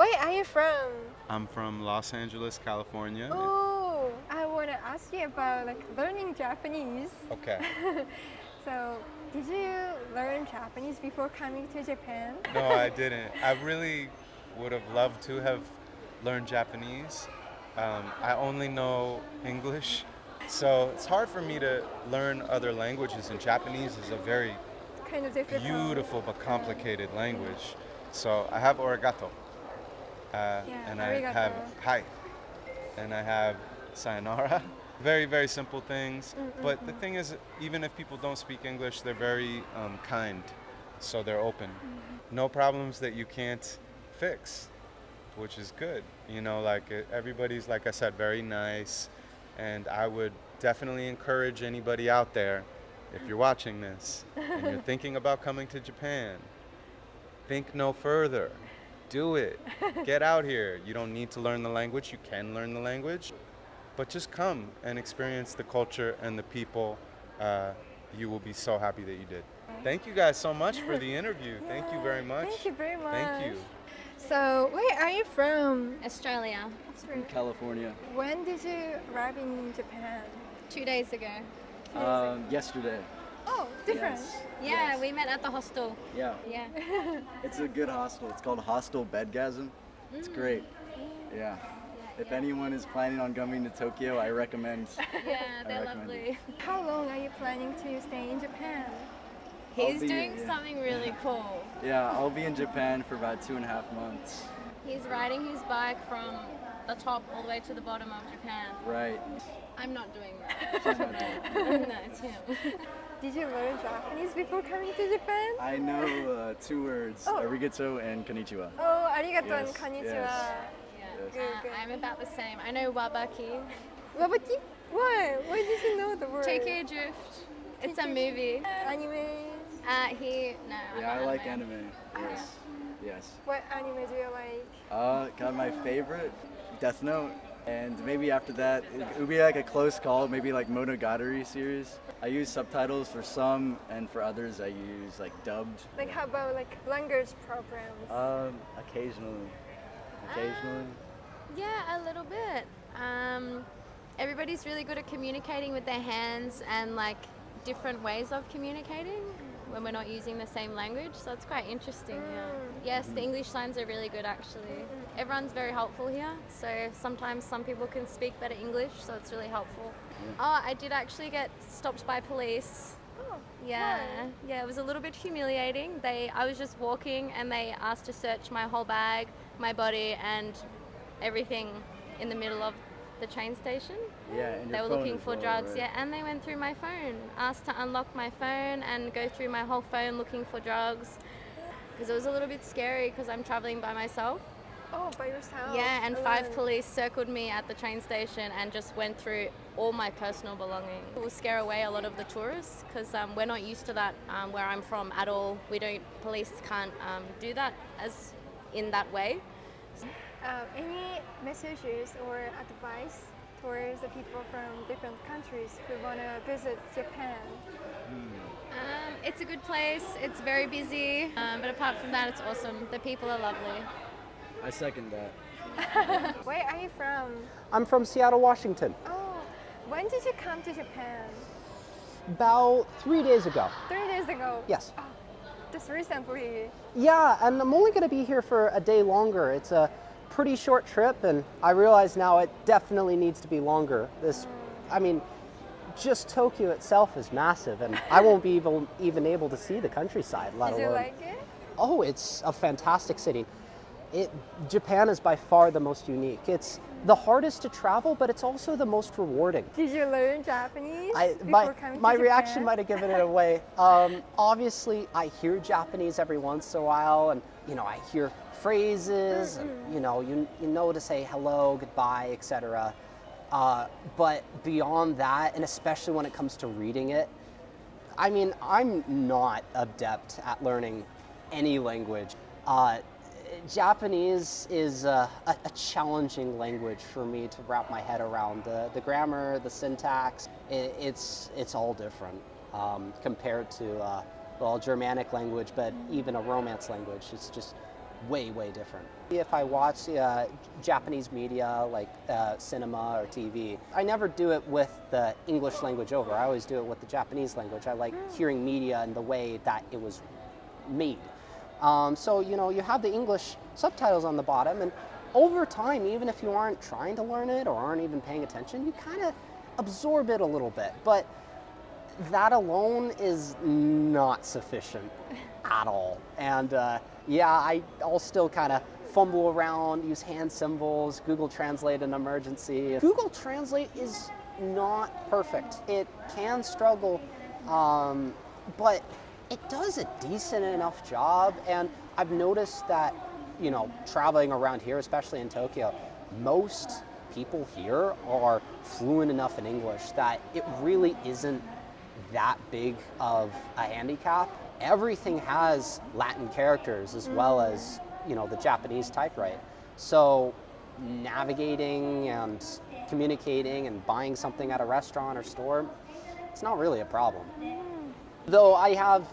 Where are you from? I'm from Los Angeles, California. Oh, I want to ask you about like learning Japanese. Okay. So, did you learn Japanese before coming to Japan? No, I didn't. I really would have loved to have learned Japanese. I only know English, so it's hard for me to learn other languages, and Japanese is a very Kind of difficult. beautiful but complicated language. So I have arigato, and I have arigato. hi, and I have sayonara. Very, very simple things. But the thing is, even if people don't speak English, they're very kind, so they're open. No problems that you can't fix, which is good. You know, like everybody's, like I said, very nice. And I would definitely encourage anybody out there, if you're watching this and you're thinking about coming to Japan, think no further. Do it. Get out here. You don't need to learn the language. You can learn the language. But just come and experience the culture and the people. You will be so happy that you did. Thank you guys so much for the interview. Thank you very much. Thank you very much. Thank you. So, where are you from? Australia, California. When did you arrive in Japan? 2 days ago. Yesterday. Oh, different. Yes. Yeah, Yes. we met at the hostel. Yeah. Yeah. It's a good hostel. It's called Hostel Bedgasm. It's great. Yeah. If anyone is planning on coming to Tokyo, I recommend. Yeah, they're recommend lovely. How long are you planning to stay in Japan? He's be- doing yeah. something really cool. Yeah, I'll be in Japan for about 2.5 months. He's riding his bike from the top all the way to the bottom of Japan. Right. I'm not doing that. She's not doing it. No, it's him. Did you learn Japanese before coming to Japan? I know 2 words, Oh. arigato and konnichiwa. Oh, arigato and Yes, konnichiwa. yes. Yeah. Yes. Good. I'm about the same. I know wabaki. Wabaki? Why? Why did you know the word? Tokyo Drift. It's a movie. Anime. I'm Yeah, not I like anime. Yes. Yes. What anime do you like? Got my favorite, Death Note. And maybe after that, it would be like a close call, maybe like Monogatari series. I use subtitles for some, and for others I use like dubbed. Like how about like language programs? Occasionally. Occasionally. Yeah, a little bit. Everybody's really good at communicating with their hands and like different ways of communicating when we're not using the same language. So it's quite interesting. Yeah. Yes, the English signs are really good actually. Everyone's very helpful here. So sometimes some people can speak better English, so it's really helpful. Oh, I did actually get stopped by police. Oh, Yeah, why? yeah, it was a little bit humiliating. I was just walking and they asked to search my whole bag, my body, and everything in the middle of the train station. Yeah, and They your were phone looking as for well, drugs, right? yeah, and they went through my phone, asked to unlock my phone and go through my whole phone looking for drugs. Because it was a little bit scary because I'm traveling by myself. Oh, by yourself. Yeah, and 5 alone. police circled me at the train station and just went through all my personal belongings. It will scare away a lot of the tourists because we're not used to that where I'm from at all. Police can't do that as in that way. Any messages or advice towards the people from different countries who want to visit Japan? It's a good place, it's very busy, but apart from that, it's awesome. The people are lovely. I second that. Where are you from? I'm from Seattle, Washington. Oh, when did you come to Japan? About 3 days ago. 3 days ago. Yes. Oh, just recently. Yeah, and I'm only going to be here for a day longer. It's a pretty short trip, and I realize now it definitely needs to be longer. Just Tokyo itself is massive, and I won't be even able to see the countryside, let Did you alone. like it? Oh, it's a fantastic city. Japan is by far the most unique. It's the hardest to travel, but it's also the most rewarding. Did you learn Japanese before My coming my to reaction Japan? might have given it away. Obviously, I hear Japanese every once in a while, and I hear phrases, and you know to say hello, goodbye, etc. But beyond that, and especially when it comes to reading it, I'm not adept at learning any language. Japanese is a challenging language for me to wrap my head around. The grammar, the syntax, it's all different compared to Germanic language, but even a Romance language. It's just way, way different. If I watch Japanese media like cinema or TV, I never do it with the English language over. I always do it with the Japanese language. I like hearing media and the way that it was made. So, you know, you have the English subtitles on the bottom, and over time, even if you aren't trying to learn it or aren't even paying attention, you kind of absorb it a little bit. But that alone is not sufficient at all. And yeah, I'll still kind of fumble around, use hand symbols, Google Translate in emergency. Google Translate is not perfect. It can struggle, but it does a decent enough job. And I've noticed that, you know, traveling around here, especially in Tokyo, most people here are fluent enough in English that it really isn't that big of a handicap. Everything has Latin characters as well as, you know, the Japanese typewrite. So navigating and communicating and buying something at a restaurant or store, it's not really a problem. Though I have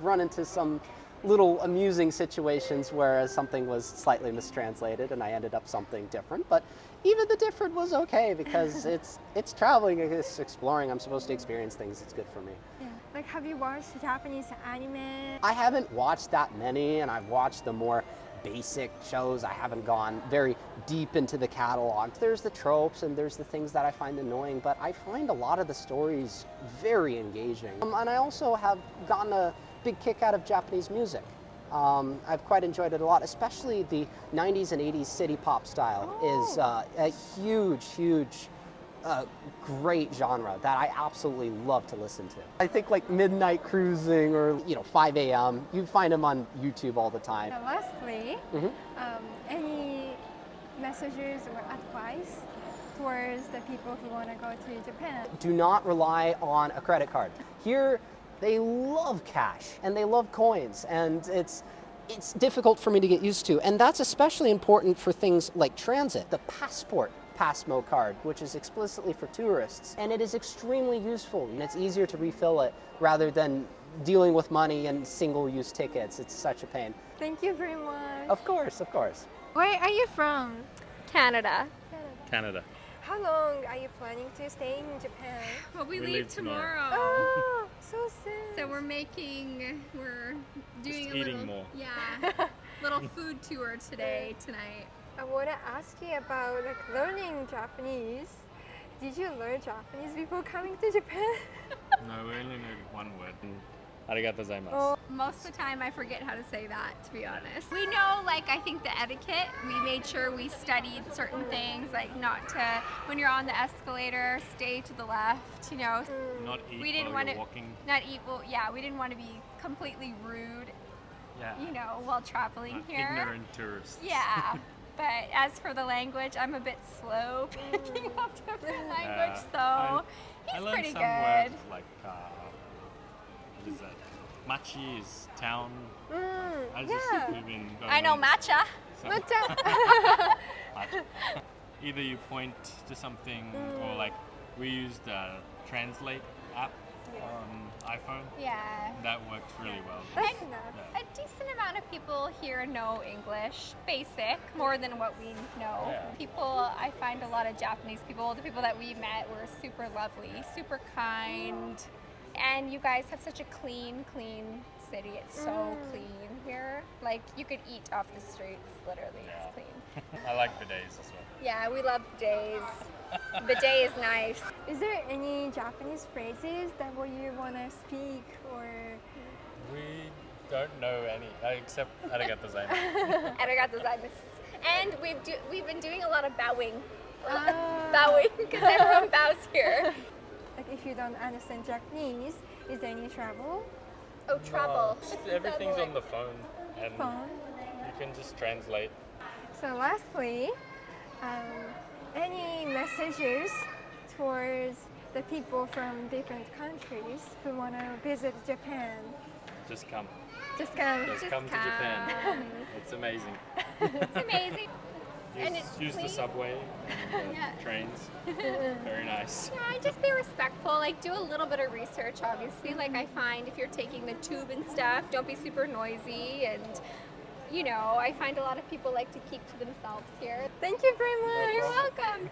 run into some little amusing situations where something was slightly mistranslated and I ended up something different, but even the different was okay because it's traveling, it's exploring. I'm supposed to experience things. It's good for me. Yeah. Like, have you watched Japanese anime? I haven't watched that many, and I've watched the more basic shows. I haven't gone very deep into the catalog. There's the tropes and there's the things that I find annoying, but I find a lot of the stories very engaging. And I also have gotten a big kick out of Japanese music. I've quite enjoyed it a lot, especially the 90s and 80s city pop style is a huge, great genre that I absolutely love to listen to. I think like Midnight Cruising or, you know, 5 a.m., you find them on YouTube all the time. Now, lastly, any messages or advice towards the people who want to go to Japan? Do not rely on a credit card. Here, they love cash and they love coins, and it's difficult for me to get used to. And that's especially important for things like transit. The passport Passmo card, which is explicitly for tourists, and it is extremely useful, and it's easier to refill it rather than dealing with money and single-use tickets. It's such a pain. Thank you very much. Of course, of course. Where are you from? Canada. Canada. How long are you planning to stay in Japan? Well, we We leave leave tomorrow. Oh, so soon. So we're doing Just a eating little, more. yeah, little food tour tonight. I want to ask you about like learning Japanese. Did you learn Japanese before coming to Japan? No, we only know one word. Arigatou gozaimasu. Oh. Most of the time I forget how to say that, to be honest. We know, like, I think the etiquette, we made sure we studied certain things, like not to, when you're on the escalator, stay to the left, you know. Not eat We didn't while want you're to, walking. not eat, well, yeah, we didn't want to be completely rude, Yeah. you know, while traveling here. Ignorant tourists. Yeah, but as for the language, I'm a bit slow picking up different language, so I he's learned pretty some good. words like, what is that? Machi is town. Yeah. We've been going I know on matcha. some- Matcha. Matcha. Either you point to something or like we used the Translate app on iPhone. Yeah. That works really well. That's enough. A decent amount of people here know English, basic, more than what we know. Yeah. People, I find a lot of Japanese people, the people that we met were super lovely, super kind. And you guys have such a clean city. It's so clean here. Like, you could eat off the streets, literally. Yeah. It's clean. I like bidets as well. Yeah, we love bidets. Bidet is nice. Is there any Japanese phrases that you want to speak or? We don't know any except arigatou gozaimasu. Arigatou gozaimasu. And we've been doing a lot of bowing. Ah. Bowing, because everyone bows here. Like, if you don't understand Japanese, is there any trouble? Oh, trouble. Everything's on the phone and Phone. you can just translate. So lastly, any messages towards the people from different countries who want to visit Japan? Just come. Just come. Just come to Japan. It's amazing. It's amazing. And Use, it's use the clean. subway and the Yeah. trains. Very nice. Yeah, just be respectful. Like, do a little bit of research, obviously. Like, I find if you're taking the tube and stuff, don't be super noisy. And, you know, I find a lot of people like to keep to themselves here. Thank you very much. You're welcome.